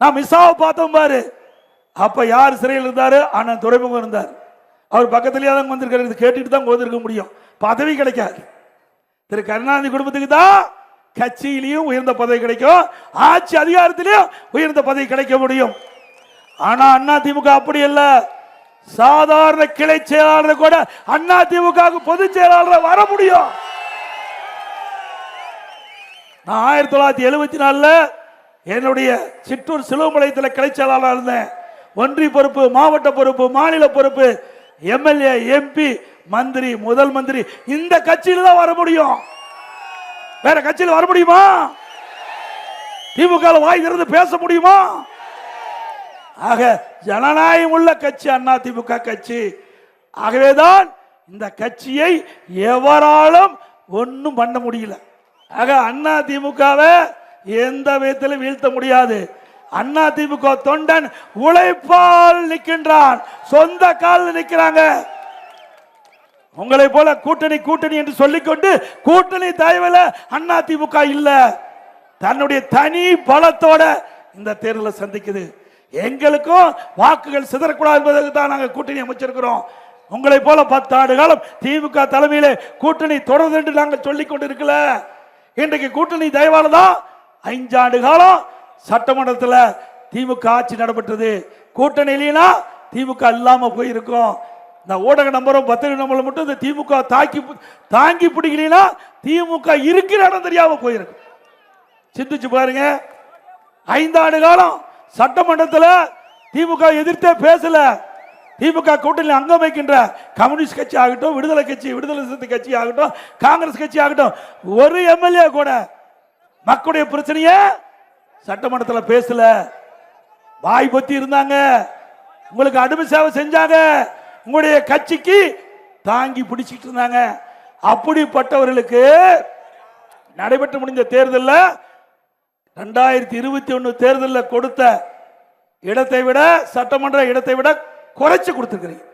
நான் மிஸ்ஸாவை பார்த்தோம் பாரு. அப்ப யார் சிறையில் இருந்தாரு? அண்ணன் துரைமுகம் இருந்தார். அவர் பக்கத்திலேயே தான் வந்திருக்காரு. இது கேட்டுட்டு தான் வந்திருக்க முடியும். பதவி கிடைக்காது. திரு கருணாநிதி குடும்பத்துக்கு தான் கட்சியிலையும் உயர்ந்த பதவி கிடைக்கும், ஆட்சி அதிகாரத்திலையும் உயர்ந்த பதவி கிடைக்க முடியும். ஆனா அண்ணா திமுக அப்படி இல்ல. சாதாரண கிளை செயலாளர் கூட அண்ணா திமுக பொதுச் செயலாளர் வர முடியும். நான் 1974 என்னுடைய சிற்றூர் சிலுவம்பாளையத்தில் கிளை செயலாளர் இருந்தேன். ஒன்றிய பொறுப்பு, மாவட்ட பொறுப்பு, மாநில பொறுப்பு, எம்எல்ஏ, எம்பி, மந்திரி, முதல் மந்திரி இந்த கட்சியில் தான் வர முடியும். வேற கட்சியில் வர முடியுமா? திமுக வாய் திறந்து பேச முடியுமா? ஆக ஜனநாயகம் உள்ள கட்சி அண்ணா திமுக கட்சி. ஆகவேதான் இந்த கட்சியை எவராலும் ஒன்னும் பண்ண முடியல. ஆக அண்ணா திமுகவை எந்த விதத்திலும் வீழ்த்த முடியாது. அண்ணா திமுக தொண்டன் உழைப்பால் நிற்கின்றான், சொந்த காலில் நிற்கிறாங்க. உங்களை போல கூட்டணி கூட்டணி என்று சொல்லிக்கொண்டு கூட்டணி தயவுல அண்ணா திமுக இல்ல, தன்னுடைய தனி பலத்தோட இந்த தேர்தலை சந்திக்குது. எங்களுக்கும் வாக்குகள் சிதறக்கூடாது என்பதற்கு தான் நாங்கள் கூட்டணி அமைச்சிருக்கிறோம். உங்களை போல 10 ஆண்டு காலம் திமுக தலைமையிலே கூட்டணி தொடர்ந்து என்று நாங்கள் சொல்லிக் கொண்டு இருக்கல. இன்றைக்கு கூட்டணி தயவால தான் 5 ஆண்டு காலம் சட்டமன்றத்தில் திமுக ஆட்சி நடைபெற்றது. கூட்டணி இல்லைன்னா திமுக இல்லாம போயிருக்கும். இந்த ஊடக நம்பரும் பத்திரிகை நம்பரும் மட்டும் இந்த திமுக தாங்கி பிடிக்கலனா திமுக இருக்கிற இடம் தெரியாம போயிருக்கும். சிந்திச்சு பாருங்க. 5 ஆண்டு காலம் சட்டமன்றத்தில் திமுக எதிர்த்தே பேசல. திமுக கூட்டணி அங்கம் வைக்கின்ற கம்யூனிஸ்ட் கட்சி ஆகட்டும், விடுதலை கட்சி, விடுதலை சிறுத்தை கட்சி ஆகட்டும், காங்கிரஸ் கட்சி ஆகட்டும், ஒரு எம்எல்ஏ கூட மக்களுடைய பிரச்சனைய சட்டமன்றத்தில் பேசல. வாய் பொத்தி இருந்தாங்க. உங்களுக்கு அடிமை சேவை செஞ்சாங்க. உங்களுடைய கட்சிக்கு தாங்கி பிடிச்சிட்டு இருந்தாங்க. அப்படிப்பட்டவர்களுக்கு நடைபெற்று முடிந்த தேர்தலில் 2021 தேர்தலில் கொடுத்த இடத்தை விட, சட்டமன்ற இடத்தை விட குறைச்சு கொடுத்திருக்கிறீங்க.